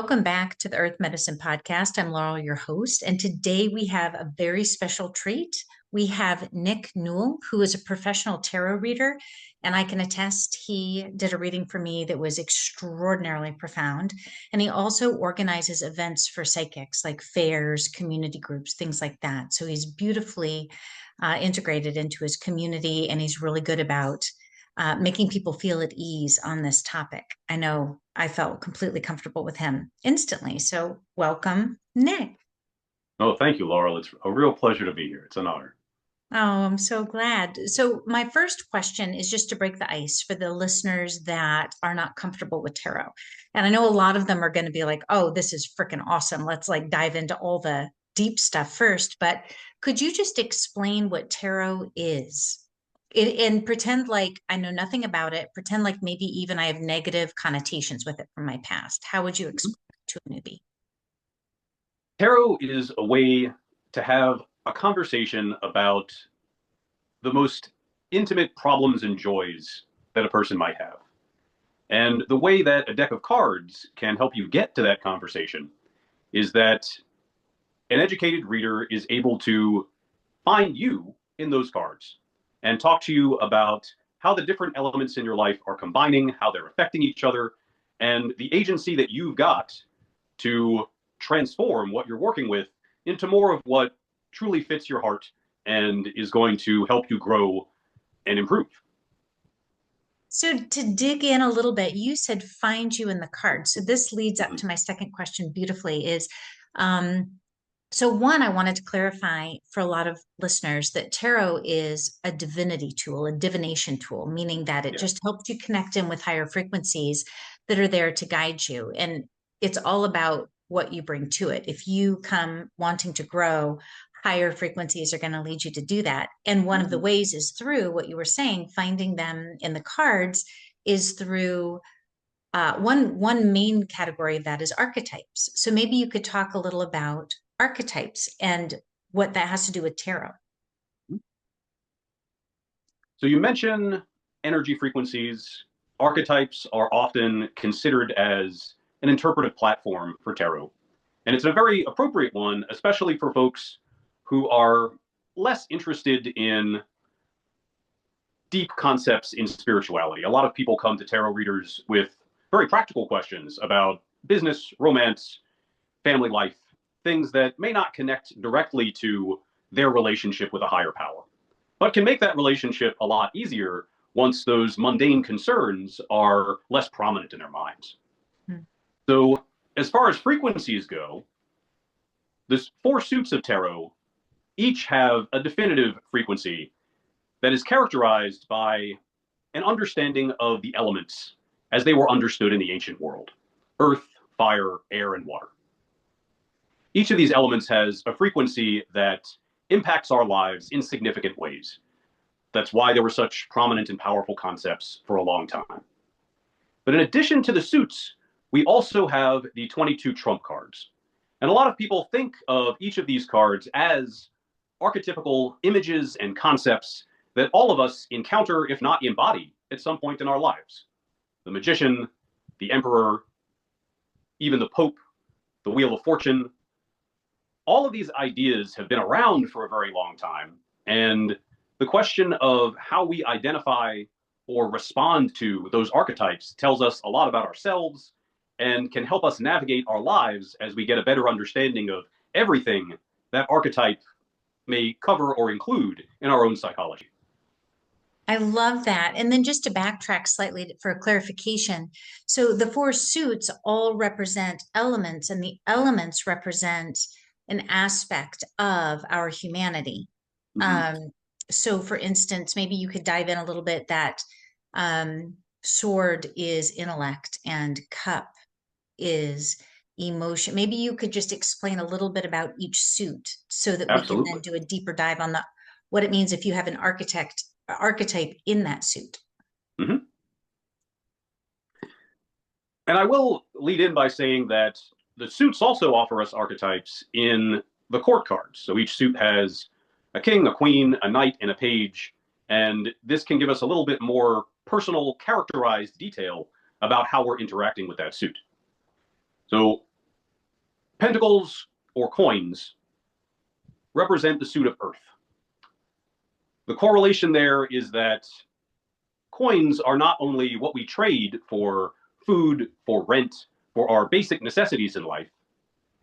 Welcome back to the Earth Medicine Podcast. I'm Laurel, your host, and today we have a very special treat. We have Nick Newell, who is a professional tarot reader, and I can attest he did a reading for me that was extraordinarily profound. And he also organizes events for psychics like fairs, community groups, things like that. So he's beautifully integrated into his community, and he's really good about making people feel at ease on this topic. I know I felt completely comfortable with him instantly. So, welcome, Nick. Oh, thank you, Laurel. It's a real pleasure to be here. It's an honor. Oh, I'm so glad. So, my first question is just to break the ice for the listeners that are not comfortable with tarot. And I know a lot of them are going to be like, oh, this is freaking awesome. Let's like dive into all the deep stuff first. But could you just explain what tarot is? And pretend like I know nothing about it, pretend like maybe even I have negative connotations with it from my past. How would you explain it to a newbie? Tarot is a way to have a conversation about the most intimate problems and joys that a person might have. And the way that a deck of cards can help you get to that conversation is that an educated reader is able to find you in those cards and talk to you about how the different elements in your life are combining, how they're affecting each other, and the agency that you've got to transform what you're working with into more of what truly fits your heart and is going to help you grow and improve. So to dig in a little bit, you said find you in the cards. So this leads up Mhm. to my second question beautifully is um, so one, I wanted to clarify for a lot of listeners that tarot is a divinity tool, a divination tool, meaning that it Yeah. just helps you connect in with higher frequencies that are there to guide you. And it's all about what you bring to it. If you come wanting to grow, higher frequencies are going to lead you to do that. And one of the Mhm. ways is through what you were saying, finding them in the cards is through one main category of that is archetypes. So maybe you could talk a little about archetypes and what that has to do with tarot. So you mention energy frequencies. Archetypes are often considered as an interpretive platform for tarot. And it's a very appropriate one, especially for folks who are less interested in deep concepts in spirituality. A lot of people come to tarot readers with very practical questions about business, romance, family life, things that may not connect directly to their relationship with a higher power, but can make that relationship a lot easier once those mundane concerns are less prominent in their minds. Hmm. So, as far as frequencies go, there's four suits of tarot, each have a definitive frequency that is characterized by an understanding of the elements as they were understood in the ancient world: earth, fire, air, and water. Each of these elements has a frequency that impacts our lives in significant ways. That's why there were such prominent and powerful concepts for a long time. But in addition to the suits, we also have the 22 trump cards. And a lot of people think of each of these cards as archetypical images and concepts that all of us encounter, if not embody, at some point in our lives. The magician, the emperor, even the pope, the wheel of fortune. All of these ideas have been around for a very long time. And the question of how we identify or respond to those archetypes tells us a lot about ourselves and can help us navigate our lives as we get a better understanding of everything that archetype may cover or include in our own psychology. I love that. And then just to backtrack slightly for a clarification. So the four suits all represent elements, and the elements represent an aspect of our humanity. Mm-hmm. Um, so for instance, maybe you could dive in a little bit that sword is intellect and cup is emotion. Maybe you could just explain a little bit about each suit so that we can then Absolutely. do a deeper dive on the what it means if you have an archetype in that suit. Mm-hmm. And I will lead in by saying that the suits also offer us archetypes in the court cards. So each suit has a king, a queen, a knight, and a page. And this can give us a little bit more personal, characterized detail about how we're interacting with that suit. So Pentacles or coins represent the suit of earth. The correlation there is that coins are not only what we trade for food, for rent, for our basic necessities in life,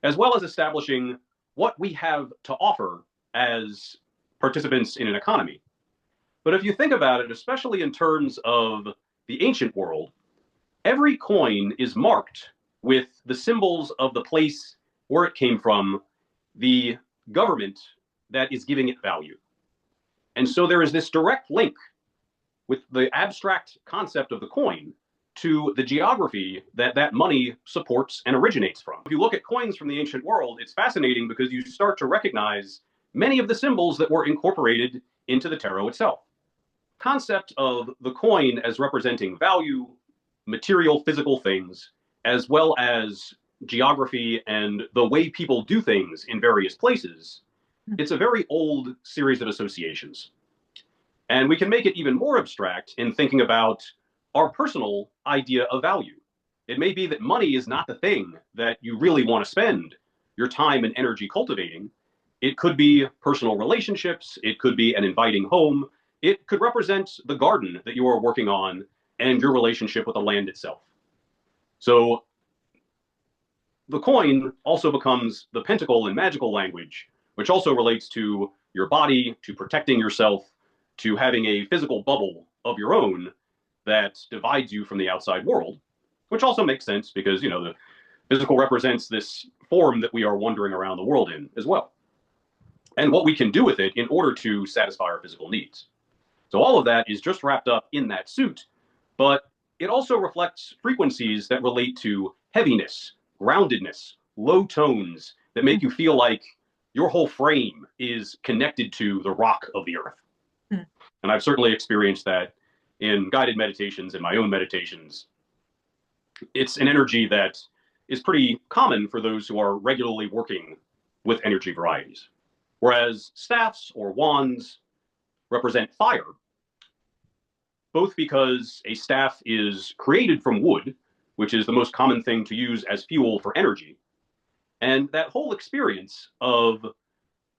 as well as establishing what we have to offer as participants in an economy. But if you think about it, especially in terms of the ancient world, every coin is marked with the symbols of the place where it came from, the government that is giving it value. And so there is this direct link with the abstract concept of the coin to the geography that that money supports and originates from. If you look at coins from the ancient world, it's fascinating because you start to recognize many of the symbols that were incorporated into the tarot itself. Concept of the coin as representing value, material, physical things, as well as geography and the way people do things in various places, it's a very old series of associations. And we can make it even more abstract in thinking about our personal idea of value. It may be that money is not the thing that you really want to spend your time and energy cultivating. It could be personal relationships. It could be an inviting home. It could represent the garden that you are working on and your relationship with the land itself. So the coin also becomes the pentacle in magical language, which also relates to your body, to protecting yourself, to having a physical bubble of your own that divides you from the outside world, which also makes sense because, you know, the physical represents this form that we are wandering around the world in as well, and what we can do with it in order to satisfy our physical needs. So all of that is just wrapped up in that suit, but it also reflects frequencies that relate to heaviness, groundedness, low tones that make you feel like your whole frame is connected to the rock of the earth. Mm. And I've certainly experienced that in guided meditations, in my own meditations. It's an energy that is pretty common for those who are regularly working with energy varieties. Whereas staffs or wands represent fire, both because a staff is created from wood, which is the most common thing to use as fuel for energy. And that whole experience of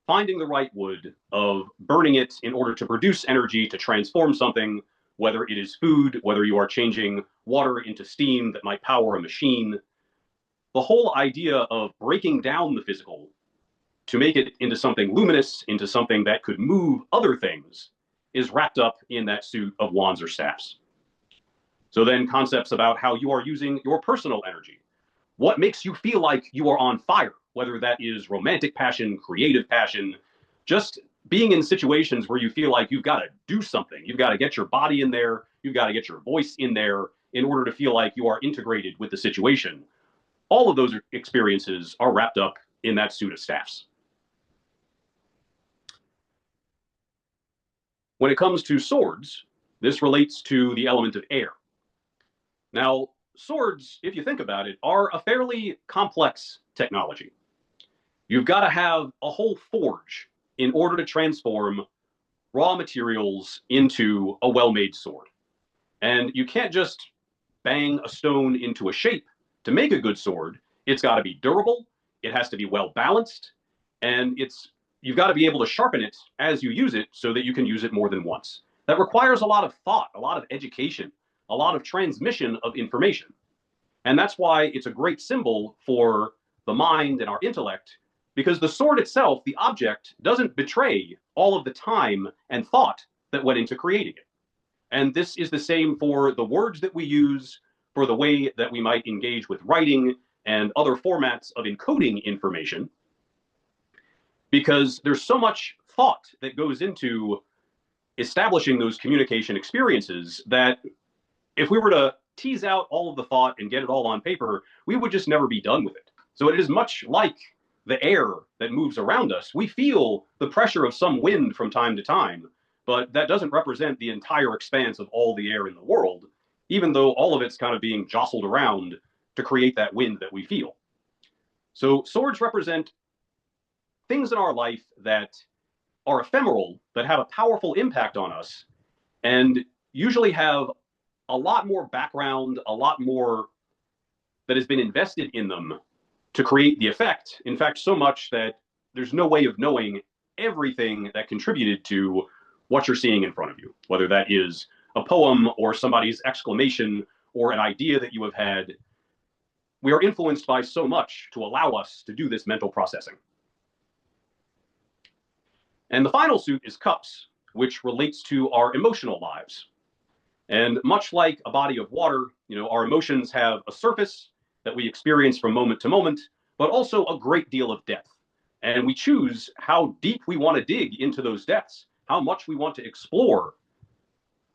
finding the right wood, of burning it in order to produce energy to transform something, whether it is food, whether you are changing water into steam that might power a machine, the whole idea of breaking down the physical to make it into something luminous, into something that could move other things, is wrapped up in that suit of wands or staffs. So then concepts about how you are using your personal energy. What makes you feel like you are on fire, whether that is romantic passion, creative passion, just being in situations where you feel like you've got to do something. You've got to get your body in there. You've got to get your voice in there in order to feel like you are integrated with the situation. All of those experiences are wrapped up in that suit of staffs. When it comes to swords, this relates to the element of air. Now, swords, if you think about it, are a fairly complex technology. You've got to have a whole forge in order to transform raw materials into a well-made sword. And you can't just bang a stone into a shape to make a good sword. It's got to be durable, it has to be well balanced, and you've got to be able to sharpen it as you use it so that you can use it more than once. That requires a lot of thought, a lot of education, a lot of transmission of information. And that's why it's a great symbol for the mind and our intellect, because the sword itself, the object, doesn't betray all of the time and thought that went into creating it. And this is the same for the words that we use, for the way that we might engage with writing and other formats of encoding information, because there's so much thought that goes into establishing those communication experiences that if we were to tease out all of the thought and get it all on paper, we would just never be done with it. So it is much like the air that moves around us. We feel the pressure of some wind from time to time, but that doesn't represent the entire expanse of all the air in the world, even though all of it's kind of being jostled around to create that wind that we feel. So swords represent things in our life that are ephemeral, that have a powerful impact on us, and usually have a lot more background, a lot more that has been invested in them to create the effect. In fact, so much that there's no way of knowing everything that contributed to what you're seeing in front of you, whether that is a poem or somebody's exclamation or an idea that you have had. We are influenced by so much to allow us to do this mental processing. And the final suit is cups, which relates to our emotional lives. And much like a body of water, our emotions have a surface that we experience from moment to moment, but also a great deal of depth. And we choose how deep we want to dig into those depths, how much we want to explore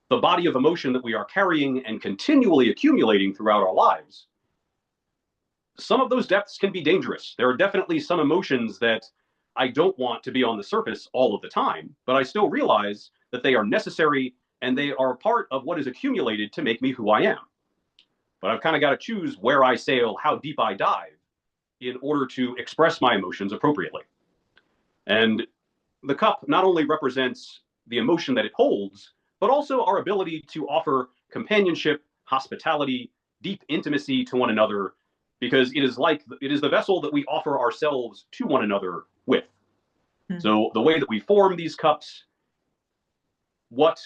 the body of emotion that we are carrying and continually accumulating throughout our lives. Some of those depths can be dangerous. There are definitely some emotions that I don't want to be on the surface all of the time, but I still realize that they are necessary and they are part of what is accumulated to make me who I am. But I've kind of got to choose where I sail, how deep I dive in order to express my emotions appropriately. And the cup not only represents the emotion that it holds, but also our ability to offer companionship, hospitality, deep intimacy to one another, because it is the vessel that we offer ourselves to one another with. So the way that we form these cups, what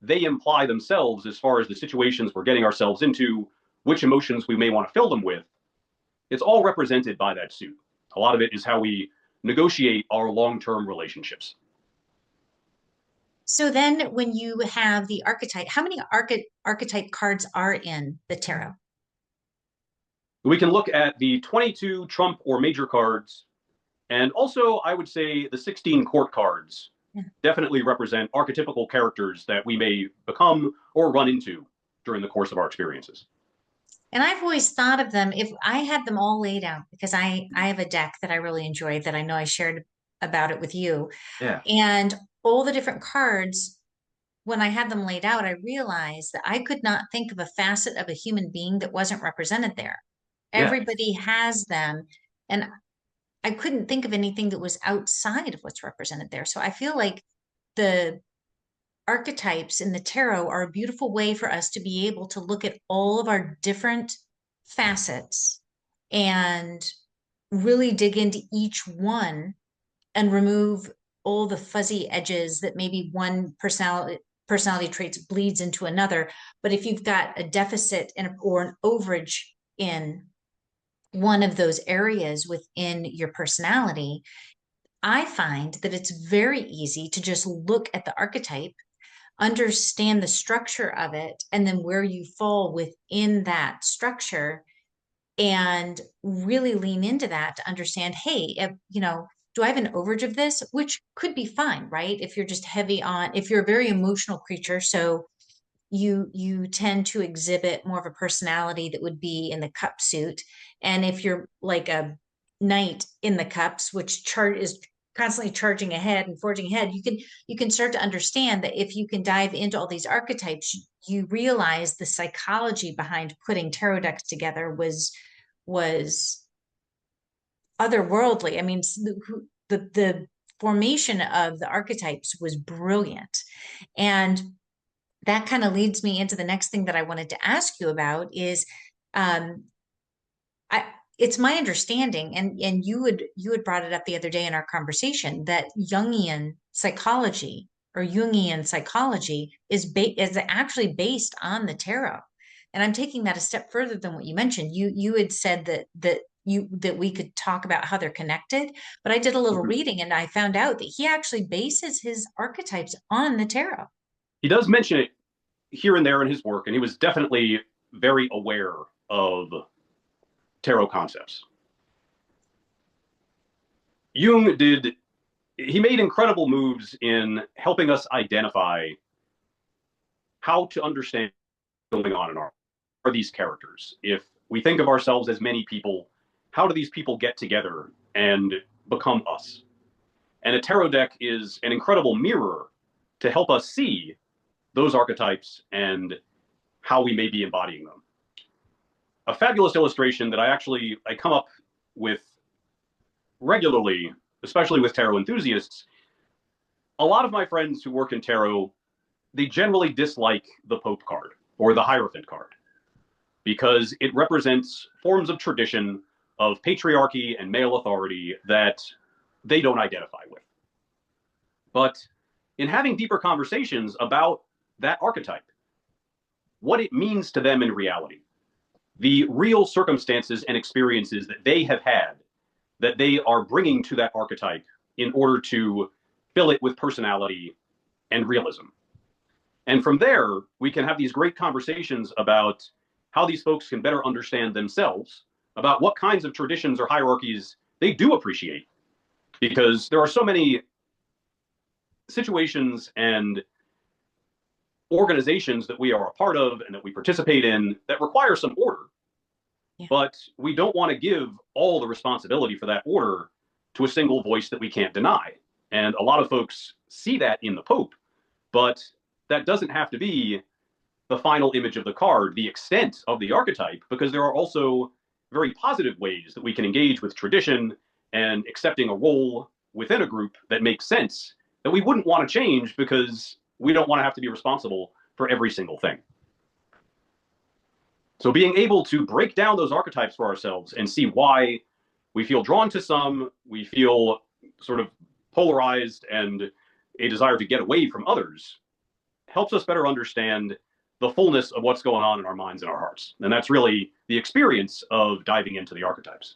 they imply themselves as far as the situations we're getting ourselves into, which emotions we may want to fill them with, it's all represented by that suit. A lot of it is how we negotiate our long-term relationships. So then when you have the archetype, how many archetype cards are in the tarot? We can look at the 22 trump or major cards, and also I would say the 16 court cards definitely represent archetypical characters that we may become or run into during the course of our experiences. And I've always thought of them, if I had them all laid out, because I have a deck that I really enjoy that I know I shared about it with you. Yeah. And all the different cards, when I had them laid out, I realized that I could not think of a facet of a human being that wasn't represented there. Yeah. Everybody has them. And I couldn't think of anything that was outside of what's represented there. So I feel like the archetypes in the tarot are a beautiful way for us to be able to look at all of our different facets and really dig into each one and remove all the fuzzy edges that maybe one personality traits bleeds into another. But if you've got a deficit or an overage in one of those areas within your personality, I find that it's very easy to just look at the archetype, understand the structure of it, and then where you fall within that structure, and really lean into that to understand, hey, if, do I have an overage of this? Which could be fine, right? If you're just heavy on, if you're a very emotional creature, so you tend to exhibit more of a personality that would be in the cup suit. And if you're like a knight in the cups, which is constantly charging ahead and forging ahead, you can start to understand that if you can dive into all these archetypes, you realize the psychology behind putting tarot decks together was otherworldly. I mean, the formation of the archetypes was brilliant. And that kind of leads me into the next thing that I wanted to ask you about is um, it's my understanding, and you had brought it up the other day in our conversation, that Jungian psychology is actually based on the tarot. And I'm taking that a step further than what you mentioned. You had said that we could talk about how they're connected, but I did a little reading and I found out that he actually bases his archetypes on the tarot. He does mention it here and there in his work, and he was definitely very aware of tarot concepts. He made incredible moves in helping us identify how to understand what's going on in are these characters. If we think of ourselves as many people, how do these people get together and become us? And a tarot deck is an incredible mirror to help us see those archetypes and how we may be embodying them. A fabulous illustration that I come up with regularly, especially with tarot enthusiasts. A lot of my friends who work in tarot, they generally dislike the Pope card or the Hierophant card because it represents forms of tradition, of patriarchy and male authority that they don't identify with. But in having deeper conversations about that archetype, what it means to them in reality, the real circumstances and experiences that they have had that they are bringing to that archetype in order to fill it with personality and realism. And from there, we can have these great conversations about how these folks can better understand themselves, about what kinds of traditions or hierarchies they do appreciate. Because there are so many situations and organizations that we are a part of and that we participate in that require some order. Yeah. But we don't want to give all the responsibility for that order to a single voice that we can't deny. And a lot of folks see that in the Pope, but that doesn't have to be the final image of the card, the extent of the archetype, because there are also very positive ways that we can engage with tradition and accepting a role within a group that makes sense that we wouldn't want to change because we don't want to have to be responsible for every single thing. So being able to break down those archetypes for ourselves and see why we feel drawn to some, we feel sort of polarized and a desire to get away from others, helps us better understand the fullness of what's going on in our minds and our hearts. And that's really the experience of diving into the archetypes.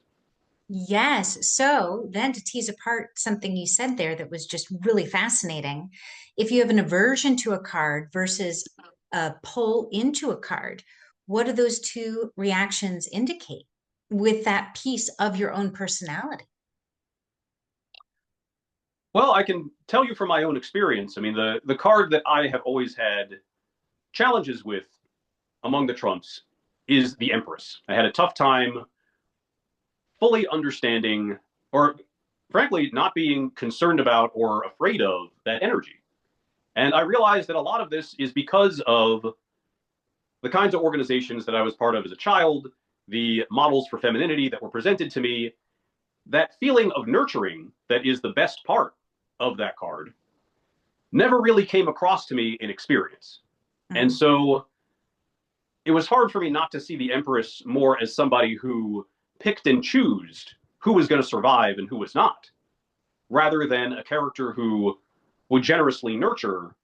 Yes. So then to tease apart something you said there that was just really fascinating, if you have an aversion to a card versus a pull into a card, what do those two reactions indicate with that piece of your own personality? Well, I can tell you from my own experience. I mean, the card that I have always had challenges with among the Trumps is the Empress. I had a tough time fully understanding, or frankly, not being concerned about or afraid of that energy. And I realized that a lot of this is because of the kinds of organizations that I was part of as a child, the models for femininity that were presented to me, that feeling of nurturing that is the best part of that card never really came across to me in experience. Mm-hmm. And so it was hard for me not to see the Empress more as somebody who picked and chose who was going to survive and who was not, rather than a character who would generously nurture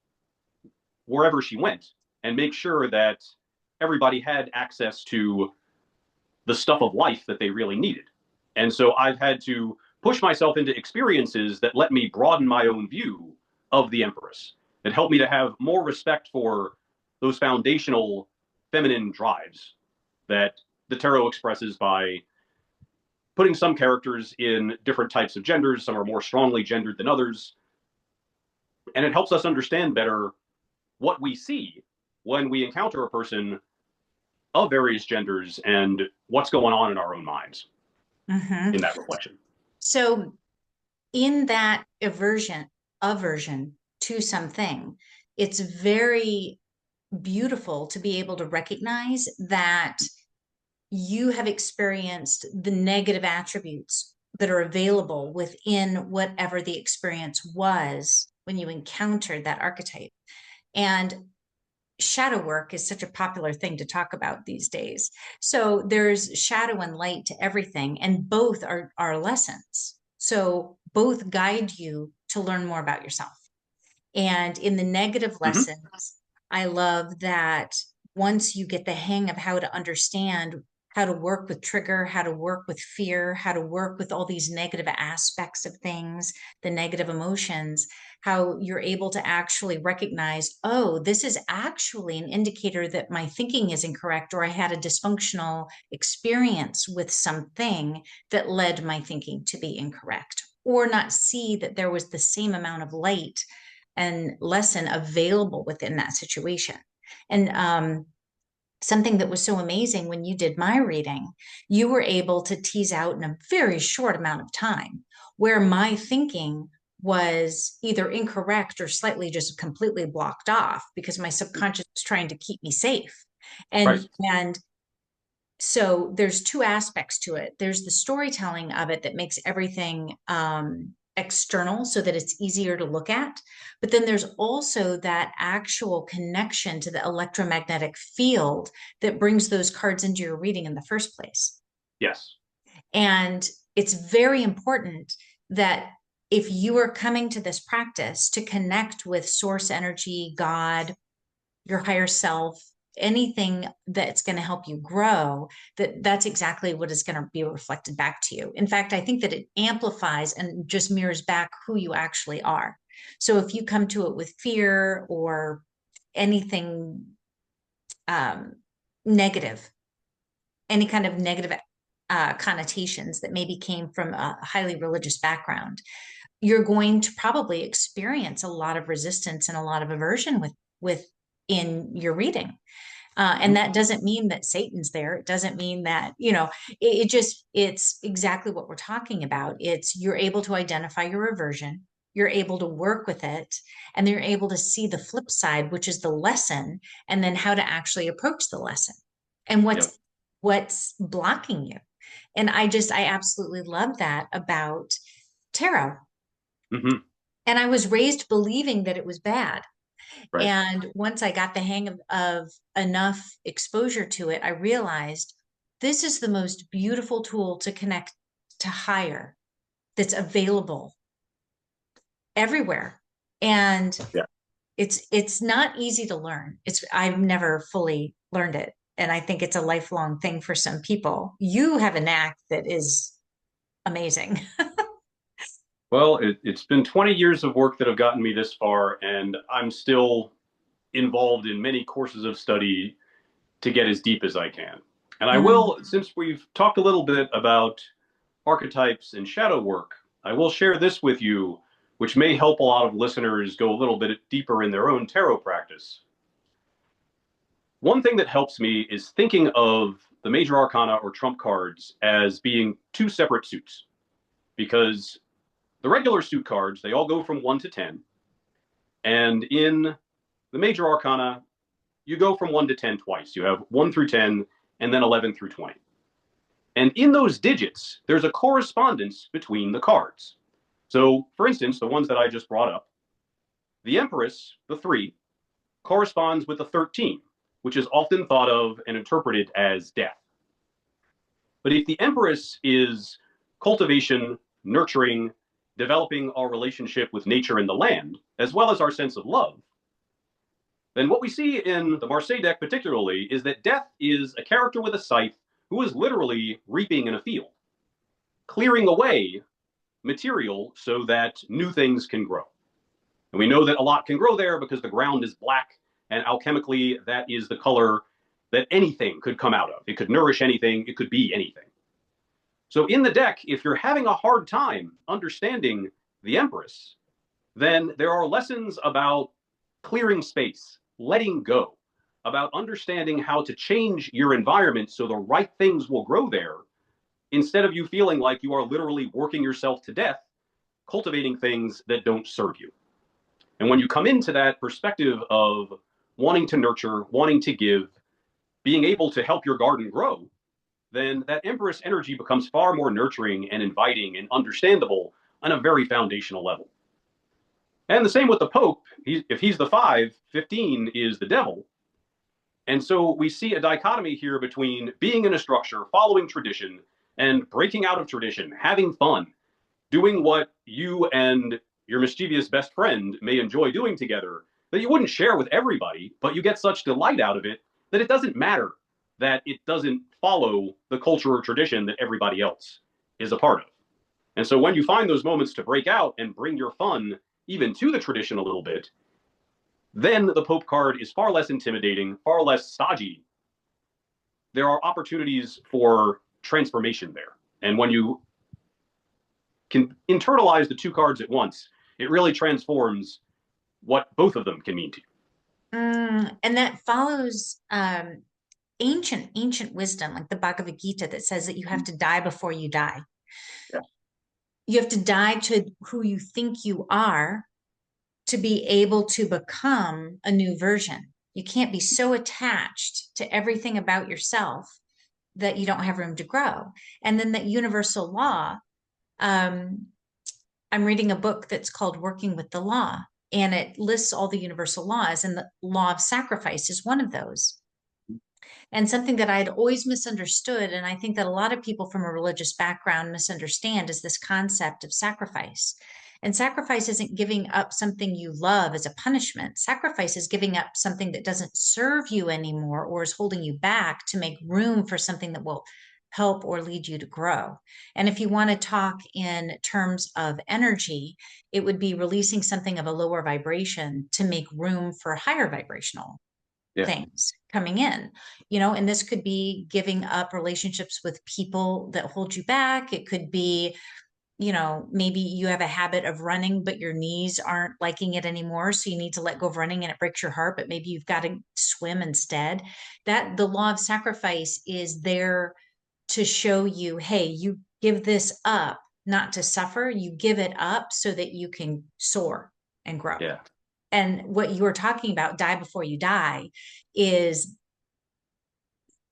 wherever she went and make sure that everybody had access to the stuff of life that they really needed. And so I've had to push myself into experiences that let me broaden my own view of the Empress, that helped me to have more respect for those foundational feminine drives that the tarot expresses by putting some characters in different types of genders. Some are more strongly gendered than others. And it helps us understand better what we see when we encounter a person of various genders and what's going on in our own minds in that reflection. So in that aversion to something, it's very beautiful to be able to recognize that you have experienced the negative attributes that are available within whatever the experience was when you encountered that archetype. And shadow work is such a popular thing to talk about these days. So there's shadow and light to everything, and both are lessons. So both guide you to learn more about yourself. And in the negative lessons, I love that once you get the hang of how to understand how to work with trigger, how to work with fear, how to work with all these negative aspects of things, the negative emotions, how you're able to actually recognize, oh, this is actually an indicator that my thinking is incorrect, or I had a dysfunctional experience with something that led my thinking to be incorrect, or not see that there was the same amount of light and lesson available within that situation. And something that was so amazing when you did my reading, you were able to tease out in a very short amount of time where my thinking was either incorrect or slightly just completely blocked off because my subconscious was trying to keep me safe. And so there's two aspects to it. There's the storytelling of it that makes everything external so that it's easier to look at. But then there's also that actual connection to the electromagnetic field that brings those cards into your reading in the first place. Yes. And it's very important that if you are coming to this practice to connect with source energy, God, your higher self, anything that's going to help you grow, that's exactly what is going to be reflected back to you. In fact, I think that it amplifies and just mirrors back who you actually are. So if you come to it with fear or anything um, negative, any kind of negative connotations that maybe came from a highly religious background, you're going to probably experience a lot of resistance and a lot of aversion with in your reading. And that doesn't mean that Satan's there. It doesn't mean that, it's exactly what we're talking about. It's you're able to identify your aversion, you're able to work with it, and then you're able to see the flip side, which is the lesson, and then how to actually approach the lesson and Yep. what's blocking you. And I absolutely love that about tarot. Hmm. And I was raised believing that it was bad. Right. And once I got the hang of enough exposure to it, I realized this is the most beautiful tool to connect to higher that's available everywhere. And Yeah. it's not easy to learn. I've never fully learned it. And I think it's a lifelong thing for some people. You have a knack that is amazing. Well, it's been 20 years of work that have gotten me this far, and I'm still involved in many courses of study to get as deep as I can. And I Mm. will, since we've talked a little bit about archetypes and shadow work, I will share this with you, which may help a lot of listeners go a little bit deeper in their own tarot practice. One thing that helps me is thinking of the major arcana or trump cards as being two separate suits, because the regular suit cards, they all go from 1 to 10. And in the major arcana, you go from 1 to 10 twice. You have 1 through 10 and then 11 through 20. And in those digits, there's a correspondence between the cards. So, for instance, the ones that I just brought up, the Empress, the 3, corresponds with the 13, which is often thought of and interpreted as death. But if the Empress is cultivation, nurturing, developing our relationship with nature and the land, as well as our sense of love, then what we see in the Marseille deck particularly is that death is a character with a scythe who is literally reaping in a field, clearing away material so that new things can grow. And we know that a lot can grow there because the ground is black, and alchemically, that is the color that anything could come out of. It could nourish anything, it could be anything. So in the deck, if you're having a hard time understanding the Empress, then there are lessons about clearing space, letting go, about understanding how to change your environment so the right things will grow there instead of you feeling like you are literally working yourself to death, cultivating things that don't serve you. And when you come into that perspective of wanting to nurture, wanting to give, being able to help your garden grow, then that Empress energy becomes far more nurturing and inviting and understandable on a very foundational level. And the same with the Pope. If he's the 5, 15 is the devil. And so we see a dichotomy here between being in a structure, following tradition, and breaking out of tradition, having fun, doing what you and your mischievous best friend may enjoy doing together that you wouldn't share with everybody, but you get such delight out of it that it doesn't matter that it doesn't follow the culture or tradition that everybody else is a part of. And so when you find those moments to break out and bring your fun even to the tradition a little bit, then the Pope card is far less intimidating, far less stodgy. There are opportunities for transformation there. And when you can internalize the two cards at once, it really transforms what both of them can mean to you. And that follows ancient wisdom, like the Bhagavad Gita, that says that you have to die before you die. Yeah. You have to die to who you think you are to be able to become a new version. You can't be so attached to everything about yourself that you don't have room to grow. And then that universal law, um, I'm reading a book that's called Working with the Law, and it lists all the universal laws, and the law of sacrifice is one of those. And something that I'd always misunderstood, and I think that a lot of people from a religious background misunderstand, is this concept of sacrifice. And sacrifice isn't giving up something you love as a punishment. Sacrifice is giving up something that doesn't serve you anymore or is holding you back to make room for something that will help or lead you to grow. And if you want to talk in terms of energy, it would be releasing something of a lower vibration to make room for higher vibrational Yeah. things coming in, and this could be giving up relationships with people that hold you back. It could be, maybe you have a habit of running, but your knees aren't liking it anymore. So you need to let go of running and it breaks your heart, but maybe you've got to swim instead. That the law of sacrifice is there to show you, hey, you give this up, not to suffer. You give it up so that you can soar and grow. Yeah. And what you were talking about, die before you die, is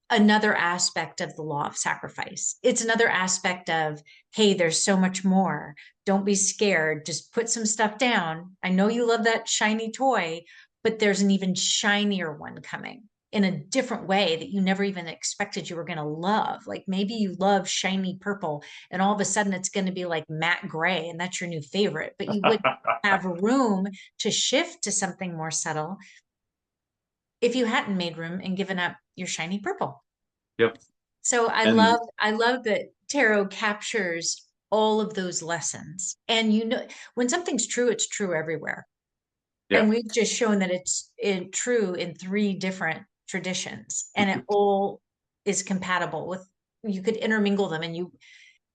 another aspect of the law of sacrifice. It's another aspect of, hey, there's so much more. Don't be scared. Just put some stuff down. I know you love that shiny toy, but there's an even shinier one coming in a different way that you never even expected you were going to love. Like maybe you love shiny purple and all of a sudden it's going to be like matte gray and that's your new favorite, but you wouldn't have room to shift to something more subtle if you hadn't made room and given up your shiny purple. Yep. So And I love that tarot captures all of those lessons. And when something's true, it's true everywhere. yeah. And we've just shown that true in three different traditions, and it all is compatible with. You could intermingle them, and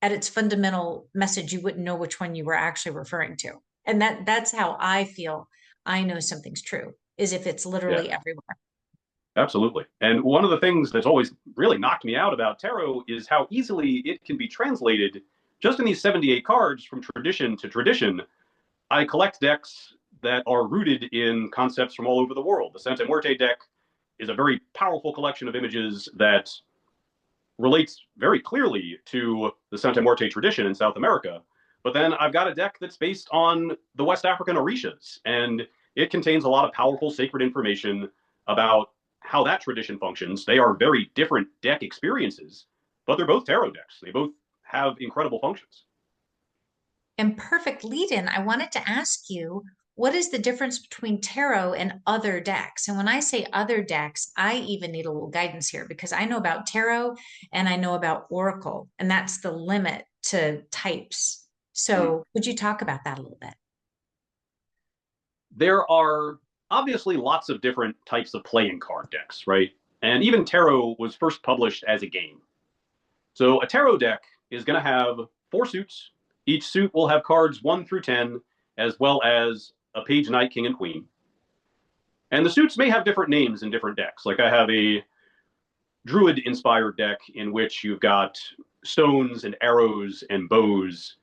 at its fundamental message, you wouldn't know which one you were actually referring to. And that's how I feel. I know something's true is if it's Yeah. literally everywhere. Absolutely. And one of the things that's always really knocked me out about tarot is how easily it can be translated just in these 78 cards from tradition to tradition. I collect decks that are rooted in concepts from all over the world. The Santa Muerte deck is a very powerful collection of images that relates very clearly to the Santa Muerte tradition in South America. But then I've got a deck that's based on the West African Orishas, and it contains a lot of powerful sacred information about how that tradition functions. They are very different deck experiences, but they're both tarot decks. They both have incredible functions. And perfect lead in, I wanted to ask you, what is the difference between tarot and other decks? And when I say other decks, I even need a little guidance here because I know about tarot and I know about oracle, and that's the limit to types. Mm. So would you talk about that a little bit? There are obviously lots of different types of playing card decks, right? And even tarot was first published as a game. So a tarot deck is going to have 4 suits. Each suit will have cards 1 through 10, as well as a page, knight, king, and queen. And the suits may have different names in different decks. Like I have a druid inspired deck in which you've got stones and arrows and bows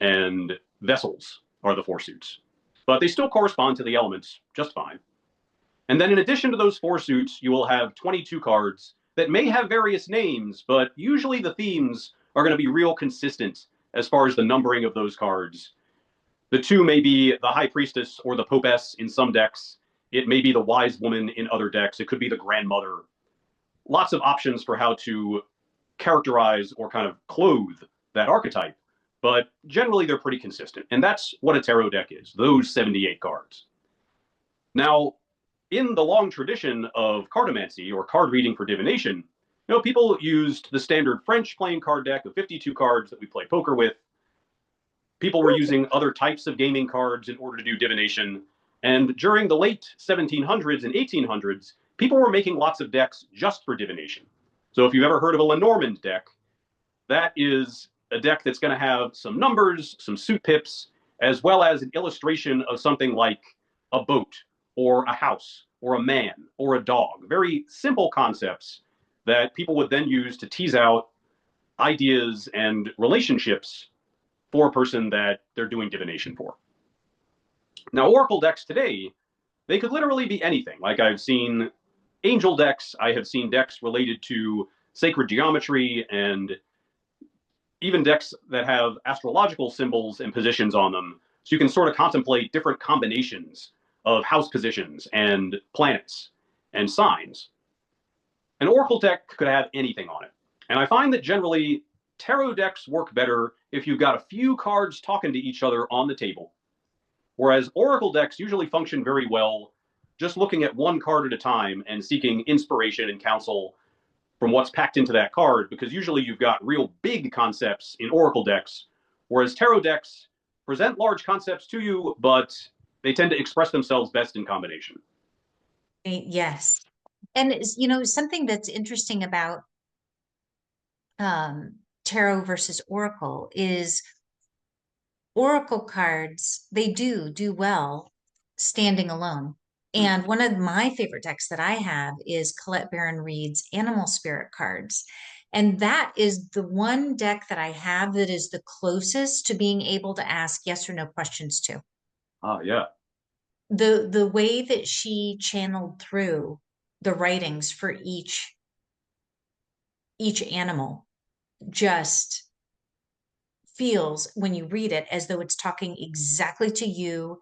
and vessels are the 4 suits. But they still correspond to the elements just fine. And then in addition to those 4 suits, you will have 22 cards that may have various names, but usually the themes are going to be real consistent as far as the numbering of those cards. The 2 may be the High Priestess or the Popess in some decks. It may be the Wise Woman in other decks. It could be the Grandmother. Lots of options for how to characterize or kind of clothe that archetype, but generally they're pretty consistent. And that's what a tarot deck is, those 78 cards. Now, in the long tradition of cartomancy or card reading for divination, people used the standard French playing card deck of 52 cards that we play poker with. People were using other types of gaming cards in order to do divination. And during the late 1700s and 1800s, people were making lots of decks just for divination. So if you've ever heard of a Lenormand deck, that is a deck that's going to have some numbers, some suit pips, as well as an illustration of something like a boat or a house or a man or a dog. Very simple concepts that people would then use to tease out ideas and relationships for a person that they're doing divination for. Now, oracle decks today, they could literally be anything. Like I've seen angel decks, I have seen decks related to sacred geometry, and even decks that have astrological symbols and positions on them. So you can sort of contemplate different combinations of house positions and planets and signs. An oracle deck could have anything on it. And I find that generally tarot decks work better if you've got a few cards talking to each other on the table. Whereas oracle decks usually function very well just looking at one card at a time and seeking inspiration and counsel from what's packed into that card, because usually you've got real big concepts in oracle decks, whereas tarot decks present large concepts to you, but they tend to express themselves best in combination. Yes. And you know, something that's interesting about tarot versus oracle is oracle cards, they do well standing alone. And one of my favorite decks that I have is Colette Baron Reed's Animal Spirit cards. And that is the one deck that I have that is the closest to being able to ask yes or no questions to. Ah, yeah. The way that she channeled through the writings for each animal just feels, when you read it, as though it's talking exactly to you,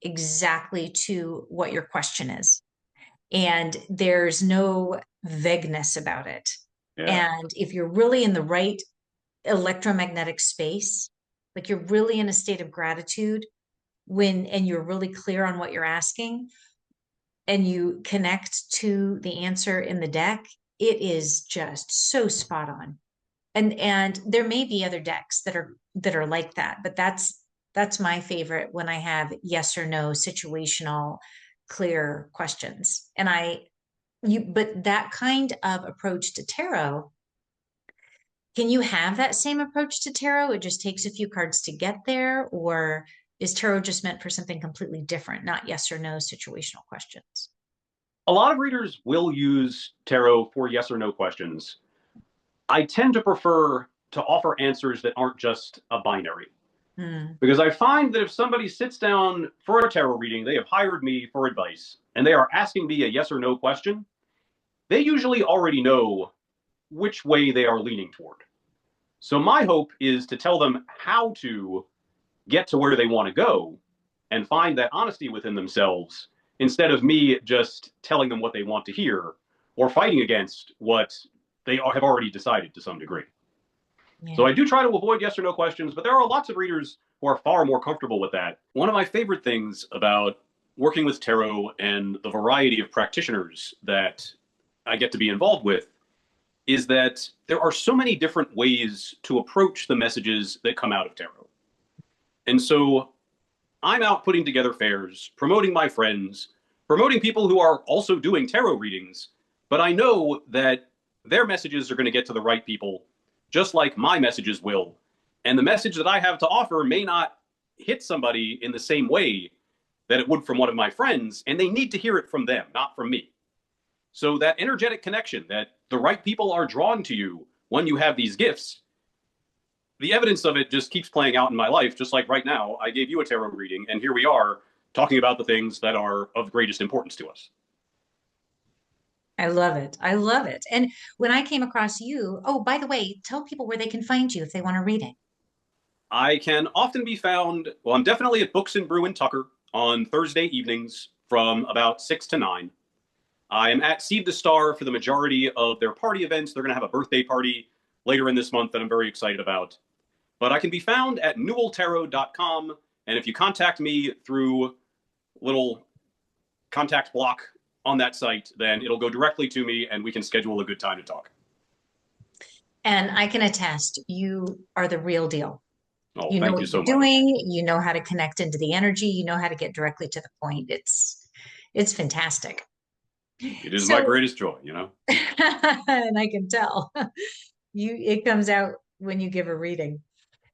exactly to what your question is. And there's no vagueness about it. Yeah. And if you're really in the right electromagnetic space, like you're really in a state of gratitude and you're really clear on what you're asking and you connect to the answer in the deck, it is just so spot on. And there may be other decks that are like that, but that's my favorite when I have yes or no situational clear questions. But that kind of approach to tarot, can you have that same approach to tarot? It just takes a few cards to get there, or is tarot just meant for something completely different, not yes or no situational questions? A lot of readers will use tarot for yes or no questions. I tend to prefer to offer answers that aren't just a binary. Because I find that if somebody sits down for a tarot reading, they have hired me for advice, and they are asking me a yes or no question, they usually already know which way they are leaning toward. So my hope is to tell them how to get to where they want to go and find that honesty within themselves instead of me just telling them what they want to hear or fighting against what they have already decided to some degree. Yeah. So I do try to avoid yes or no questions, but there are lots of readers who are far more comfortable with that. One of my favorite things about working with tarot and the variety of practitioners that I get to be involved with is that there are so many different ways to approach the messages that come out of tarot. And so I'm out putting together fairs, promoting my friends, promoting people who are also doing tarot readings, but I know that their messages are going to get to the right people, just like my messages will. And the message that I have to offer may not hit somebody in the same way that it would from one of my friends, and they need to hear it from them, not from me. So that energetic connection, that the right people are drawn to you when you have these gifts, the evidence of it just keeps playing out in my life. Just like right now, I gave you a tarot reading, and here we are talking about the things that are of greatest importance to us. I love it. I love it. And when I came across you, oh, by the way, tell people where they can find you if they want to read it. I can often be found, well, I'm definitely at Books and Brew in Tucker on Thursday evenings from about 6 to 9. I am at Seed the Star for the majority of their party events. They're going to have a birthday party later in this month that I'm very excited about. But I can be found at newelltarot.com. And if you contact me through a little contact block on that site, then it'll go directly to me and we can schedule a good time to talk. And I can attest, you are the real deal. Oh, You know thank what you so you're much. doing, you know how to connect into the energy, you know how to get directly to the point. It's fantastic. It is my So, greatest joy, you know? and I can tell it comes out when you give a reading.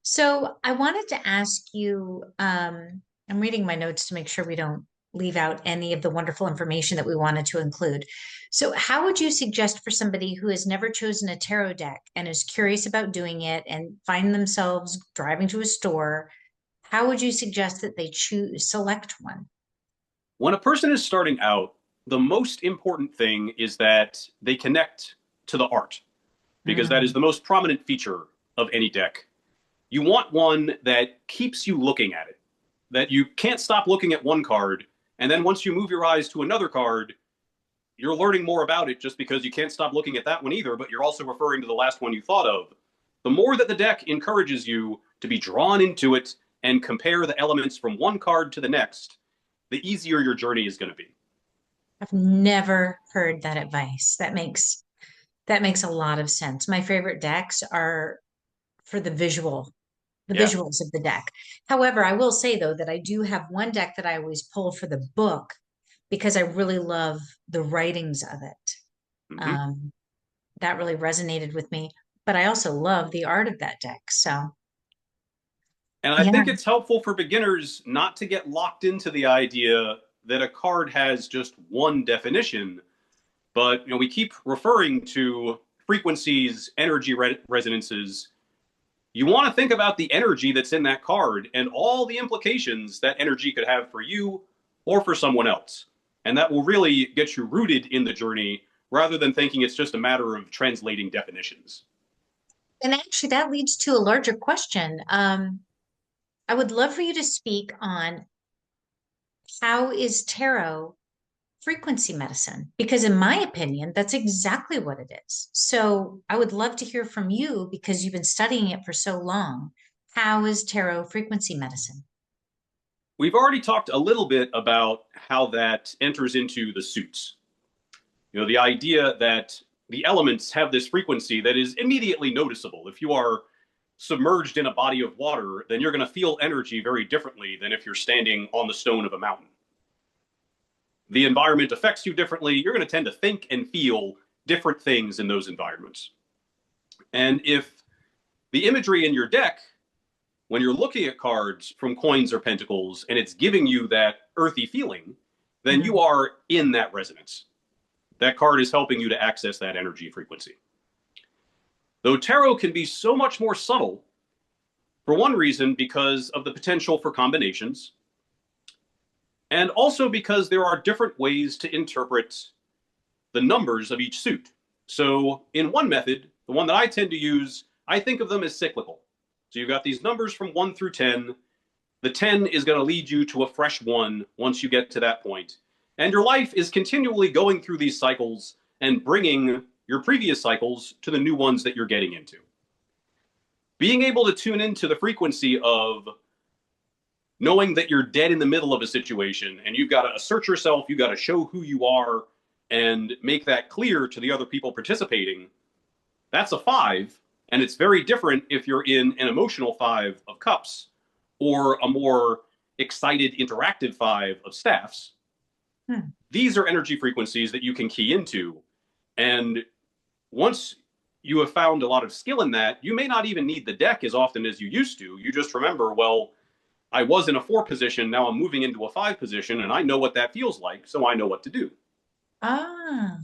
So I wanted to ask you, I'm reading my notes to make sure we don't leave out any of the wonderful information that we wanted to include. So how would you suggest for somebody who has never chosen a tarot deck and is curious about doing it and find themselves driving to a store, how would you suggest that they select one? When a person is starting out, the most important thing is that they connect to the art, because that is the most prominent feature of any deck. You want one that keeps you looking at it, that you can't stop looking at one card, and then once you move your eyes to another card, you're learning more about it just because you can't stop looking at that one either, but you're also referring to the last one you thought of. The more that the deck encourages you to be drawn into it and compare the elements from one card to the next, the easier your journey is going to be. I've never heard that advice. That makes a lot of sense. My favorite decks are for the Yeah. visuals of the deck. However, I will say though that I do have one deck that I always pull for the book because I really love the writings of it. Mm-hmm. Um, that really resonated with me. But I also love the art of that deck. So And I yeah. think it's helpful for beginners not to get locked into the idea that a card has just one definition, but we keep referring to frequencies, energy resonances. You want to think about the energy that's in that card and all the implications that energy could have for you or for someone else. And that will really get you rooted in the journey rather than thinking it's just a matter of translating definitions. And actually, that leads to a larger question. I would love for you to speak on how is tarot frequency medicine? Because in my opinion, that's exactly what it is. So I would love to hear from you because you've been studying it for so long. How is tarot frequency medicine? We've already talked a little bit about how that enters into the suits. The idea that the elements have this frequency that is immediately noticeable. If you are submerged in a body of water, then you're going to feel energy very differently than if you're standing on the stone of a mountain. The environment affects you differently. You're going to tend to think and feel different things in those environments. And if the imagery in your deck, when you're looking at cards from coins or pentacles, and it's giving you that earthy feeling, then Mhm. you are in that resonance. That card is helping you to access that energy frequency. Though tarot can be so much more subtle, for one reason, because of the potential for combinations, and also because there are different ways to interpret the numbers of each suit. So, in one method, the one that I tend to use, I think of them as cyclical. So, you've got these numbers from 1 through 10. The 10 is going to lead you to a fresh 1 once you get to that point. And your life is continually going through these cycles and bringing your previous cycles to the new ones that you're getting into. Being able to tune into the frequency of knowing that you're dead in the middle of a situation and you've got to assert yourself, you've got to show who you are and make that clear to the other people participating, that's a 5. And it's very different if you're in an emotional 5 of cups or a more excited, interactive 5 of staffs. These are energy frequencies that you can key into. And once you have found a lot of skill in that, you may not even need the deck as often as you used to. You just remember, well, I was in a 4 position, now I'm moving into a 5 position, and I know what that feels like, so I know what to do. Ah,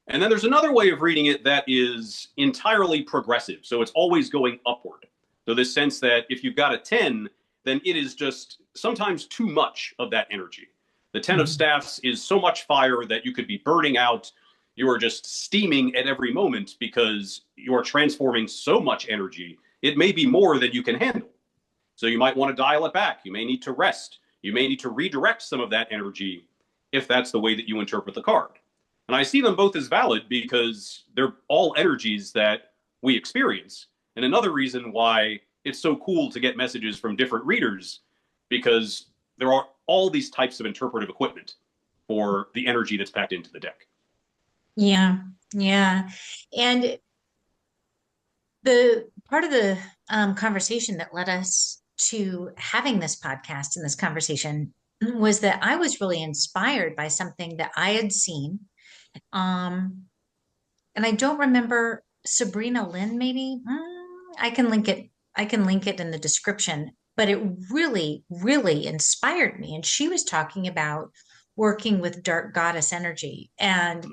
And then there's another way of reading it that is entirely progressive. So it's always going upward. So this sense that if you've got a 10, then it is just sometimes too much of that energy. The 10 of mhm. staffs is so much fire that you could be burning out. You are just steaming at every moment because you are transforming so much energy. It may be more than you can handle. So you might want to dial it back. You may need to rest. You may need to redirect some of that energy if that's the way that you interpret the card. And I see them both as valid because they're all energies that we experience. And another reason why it's so cool to get messages from different readers because there are all these types of interpretive equipment for the energy that's packed into the deck. Yeah, yeah. And the part of the conversation that led us to having this podcast and this conversation was that I was really inspired by something that I had seen. Um, and I don't remember Sabrina Lynn, maybe. I can link it. I can link it in the description. But it really, really inspired me. And she was talking about working with dark goddess energy. And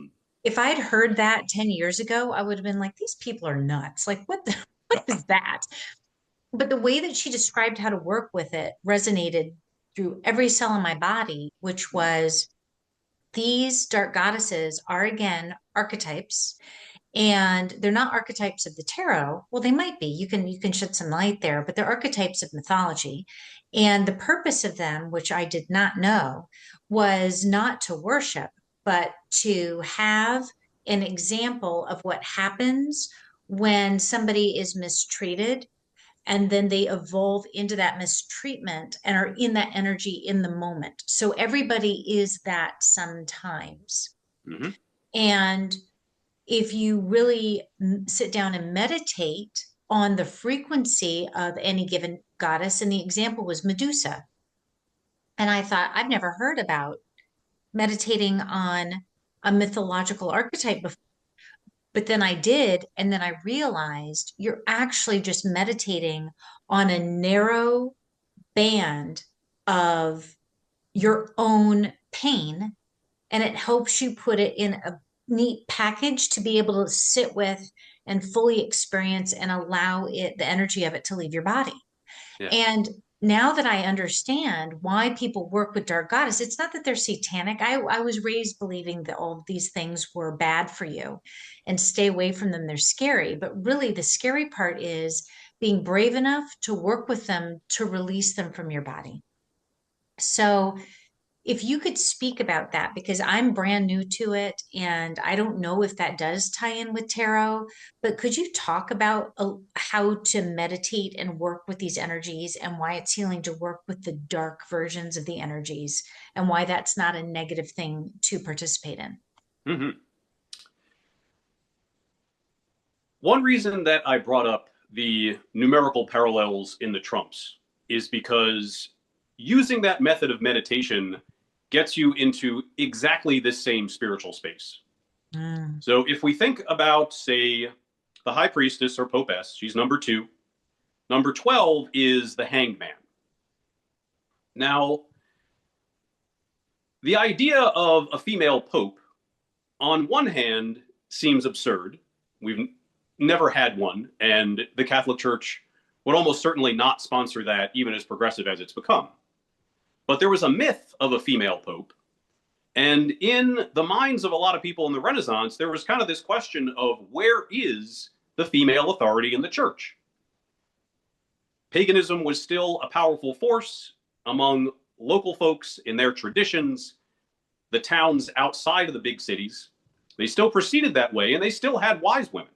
if I'd heard that 10 years ago, I would have been like, these people are nuts. Like, what is that? But the way that she described how to work with it resonated through every cell in my body, which was these dark goddesses are again archetypes, and they're not archetypes of the tarot. Well, they might be. You can shed some light there, but they're archetypes of mythology. And the purpose of them, which I did not know, was not to worship, but to have an example of what happens when somebody is mistreated and then they evolve into that mistreatment and are in that energy in the moment. So everybody is that sometimes. Hmm. And if you really sit down and meditate on the frequency of any given goddess, and the example was Medusa. And I thought, I've never heard about meditating on a mythological archetype before. But then I did, and then I realized you're actually just meditating on a narrow band of your own pain, and it helps you put it in a neat package to be able to sit with and fully experience and allow it, the energy of it, to leave your body. Yeah. And now that I understand why people work with dark goddess, it's not that they're satanic. I was raised believing that all of these things were bad for you and stay away from them. They're scary. But really, the scary part is being brave enough to work with them to release them from your body. So if you could speak about that, because I'm brand new to it and I don't know if that does tie in with tarot, but could you talk about how to meditate and work with these energies and why it's healing to work with the dark versions of the energies and why that's not a negative thing to participate in? Hmm. One reason that I brought up the numerical parallels in the trumps is because using that method of meditation gets you into exactly this same spiritual space. Mm. So if we think about, say, the high priestess or popess, she's number 2. Number 12 is the hanged man. Now, the idea of a female pope, on one hand, seems absurd. We've never had one, and the Catholic Church would almost certainly not sponsor that, even as progressive as it's become. But there was a myth of a female pope, and in the minds of a lot of people in the Renaissance, there was kind of this question of where is the female authority in the church? Paganism was still a powerful force among local folks in their traditions, the towns outside of the big cities. They still proceeded that way, and they still had wise women.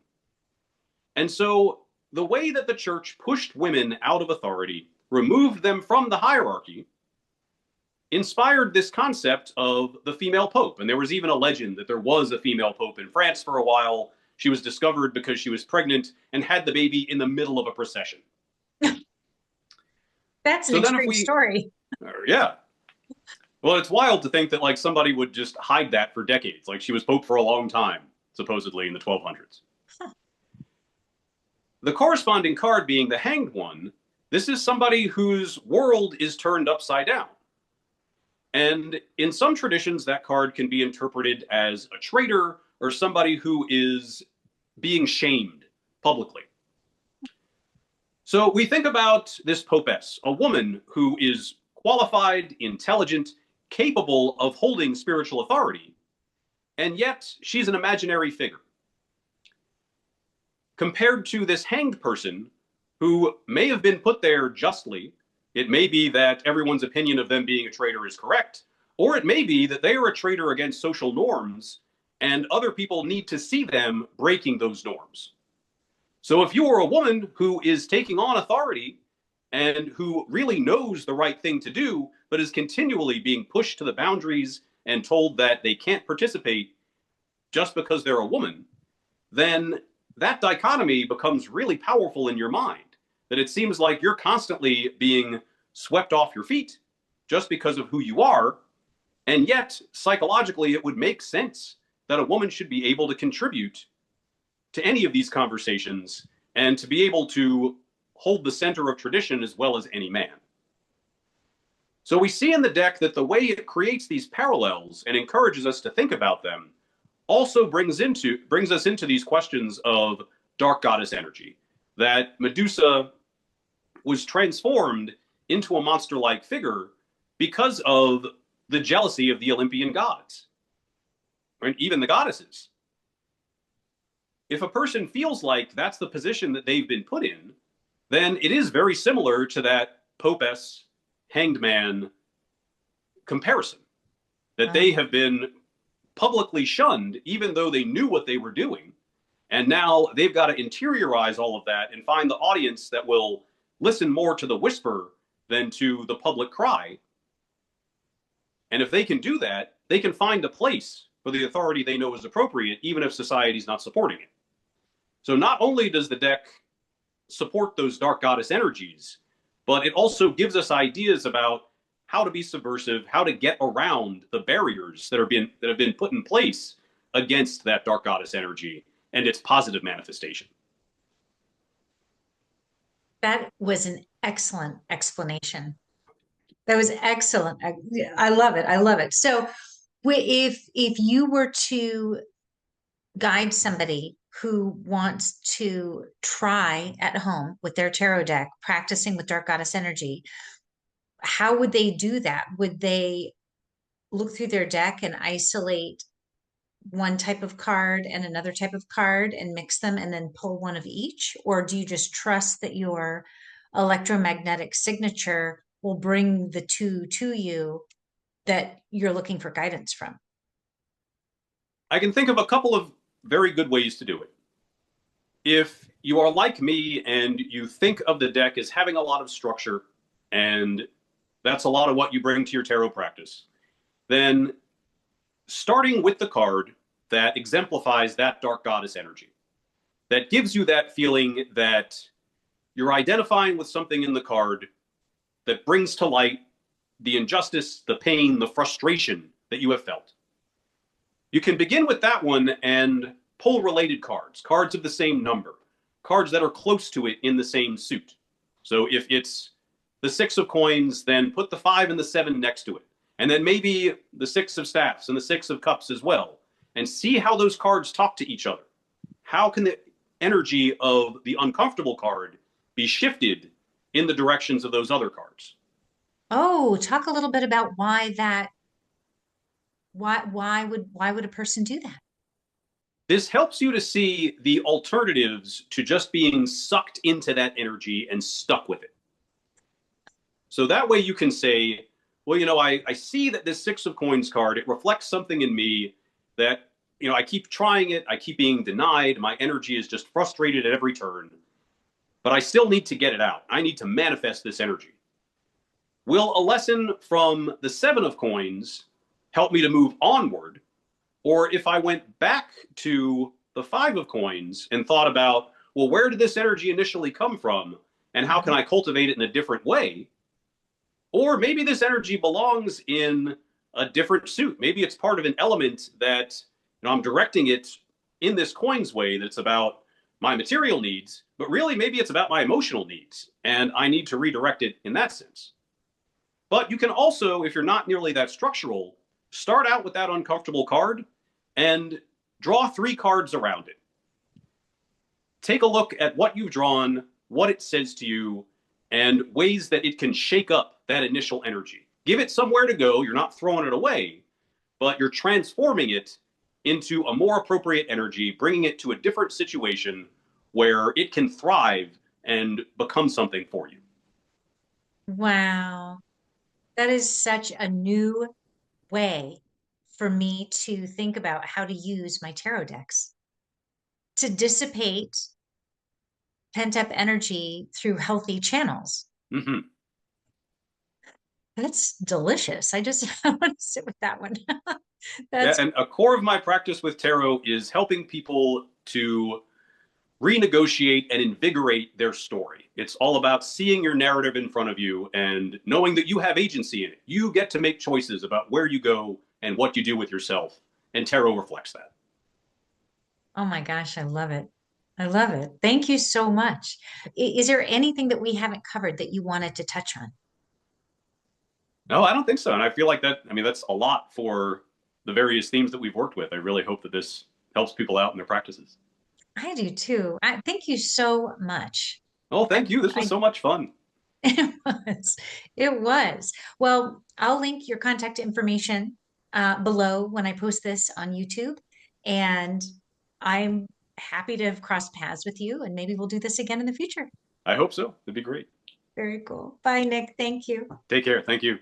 And so the way that the church pushed women out of authority, removed them from the hierarchy, inspired this concept of the female pope. And there was even a legend that there was a female pope in France for a while. She was discovered because she was pregnant and had the baby in the middle of a procession. That's an So then if extreme we, story. yeah. Well, it's wild to think that like somebody would just hide that for decades. Like she was pope for a long time, supposedly in the 1200s. The corresponding card being the hanged one, this is somebody whose world is turned upside down. And in some traditions, that card can be interpreted as a traitor or somebody who is being shamed publicly. So we think about this popess, a woman who is qualified, intelligent, capable of holding spiritual authority, and yet she's an imaginary figure. Compared to this hanged person who may have been put there justly. It may be that everyone's opinion of them being a traitor is correct, or it may be that they are a traitor against social norms and other people need to see them breaking those norms. So if you are a woman who is taking on authority and who really knows the right thing to do, but is continually being pushed to the boundaries and told that they can't participate just because they're a woman, then that dichotomy becomes really powerful in your mind. That it seems like you're constantly being swept off your feet just because of who you are. And yet, psychologically, it would make sense that a woman should be able to contribute to any of these conversations and to be able to hold the center of tradition as well as any man. So we see in the deck that the way it creates these parallels and encourages us to think about them also brings us into these questions of dark goddess energy. That Medusa was transformed into a monster-like figure because of the jealousy of the Olympian gods, and even the goddesses. If a person feels like that's the position that they've been put in, then it is very similar to that popess, hanged man comparison, that they have been publicly shunned, even though they knew what they were doing. And now they've got to interiorize all of that and find the audience that will listen more to the whisper than to the public cry. And if they can do that, they can find a place for the authority they know is appropriate, even if society's not supporting it. So not only does the deck support those dark goddess energies, but it also gives us ideas about how to be subversive, how to get around the barriers that have been put in place against that dark goddess energy and its positive manifestation. That was an excellent explanation. That was excellent. I love it. I love it. So, if you were to guide somebody who wants to try at home with their tarot deck, practicing with dark goddess energy, how would they do that? Would they look through their deck and isolate one type of card and another type of card and mix them and then pull one of each? Or do you just trust that your electromagnetic signature will bring the two to you that you're looking for guidance from? I can think of a couple of very good ways to do it. If you are like me and you think of the deck as having a lot of structure, and that's a lot of what you bring to your tarot practice, then starting with the card that exemplifies that dark goddess energy, that gives you that feeling that you're identifying with something in the card that brings to light the injustice, the pain, the frustration that you have felt. You can begin with that one and pull related cards, cards of the same number, cards that are close to it in the same suit. So if it's the 6 of coins, then put the 5 and the 7 next to it. And then maybe the 6 of staffs and the 6 of cups as well. And see how those cards talk to each other. How can the energy of the uncomfortable card be shifted in the directions of those other cards? Oh, talk a little bit about why would a person do that? This helps you to see the alternatives to just being sucked into that energy and stuck with it. So that way you can say, well, I see that this 6 of coins card, it reflects something in me that, I keep trying it. I keep being denied. My energy is just frustrated at every turn, but I still need to get it out. I need to manifest this energy. Will a lesson from the 7 of coins help me to move onward? Or if I went back to the 5 of coins and thought about, well, where did this energy initially come from? And how can I cultivate it in a different way? Or maybe this energy belongs in a different suit. Maybe it's part of an element that I'm directing it in this coins way that's about my material needs, but really maybe it's about my emotional needs. And I need to redirect it in that sense. But you can also, if you're not nearly that structural, start out with that uncomfortable card and draw 3 cards around it. Take a look at what you've drawn, what it says to you, and ways that it can shake up that initial energy. Give it somewhere to go. You're not throwing it away, but you're transforming it into a more appropriate energy, bringing it to a different situation where it can thrive and become something for you. Wow. That is such a new way for me to think about how to use my tarot decks to dissipate pent up energy through healthy channels. Mm-hmm. That's delicious. I just I want to sit with that one. Yeah, That's and a core of my practice with tarot is helping people to renegotiate and invigorate their story. It's all about seeing your narrative in front of you and knowing that you have agency in it. You get to make choices about where you go and what you do with yourself. And tarot reflects that. oh my gosh, I love it. I love it. Thank you so much. Is there anything that we haven't covered that you wanted to touch on? No, I don't think so. And I feel like that's a lot for the various themes that we've worked with. I really hope that this helps people out in their practices. I do too. Thank you so much. Oh, I, thank you. This was I so much fun. it was. It was. Well, I'll link your contact information below when I post this on YouTube. And I'm happy to have crossed paths with you, and maybe we'll do this again in the future. I hope so. It'd be great. Very cool. Bye, Nick. Thank you. Take care. Thank you.